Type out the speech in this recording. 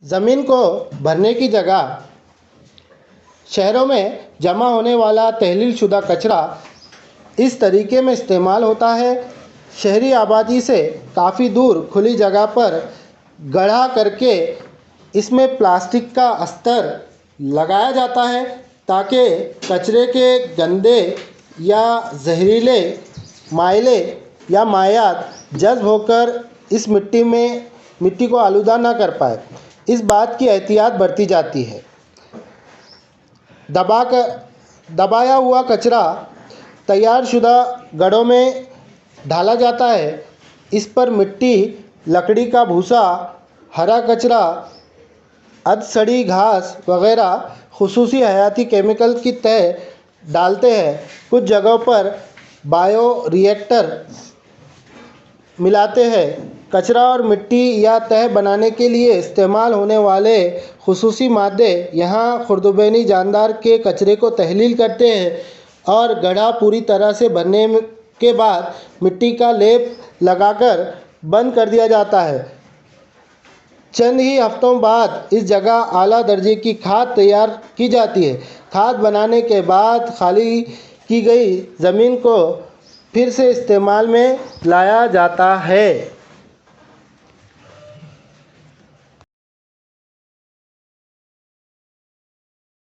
ज़मीन को भरने की जगह शहरों में जमा होने वाला तहलील शुदा कचरा इस तरीके में इस्तेमाल होता है। शहरी आबादी से काफ़ी दूर खुली जगह पर गड्ढा करके इसमें प्लास्टिक का अस्तर लगाया जाता है ताकि कचरे के गंदे या जहरीले मायले या मायात जज्ब होकर इस मिट्टी को आलूदा ना कर पाए। इस बात की एहतियात बरती जाती है। दबाया हुआ कचरा तैयार शुदा गड्ढों में डाला जाता है। इस पर मिट्टी, लकड़ी का भूसा, हरा कचरा, अधसड़ी घास वगैरह खुसूसी हयाती केमिकल की तह डालते हैं। कुछ जगहों पर बायो रिएक्टर मिलाते हैं। कचरा और मिट्टी या तह बनाने के लिए इस्तेमाल होने वाले खुसूसी मादे यहाँ खुर्दबेनी जानदार के कचरे को तहलील करते हैं और गड्ढा पूरी तरह से भरने के बाद मिट्टी का लेप लगाकर बंद कर दिया जाता है। चंद ही हफ्तों बाद इस जगह आला दर्जे की खाद तैयार की जाती है। खाद बनाने के बाद खाली की गई ज़मीन को फिर से इस्तेमाल में लाया जाता है।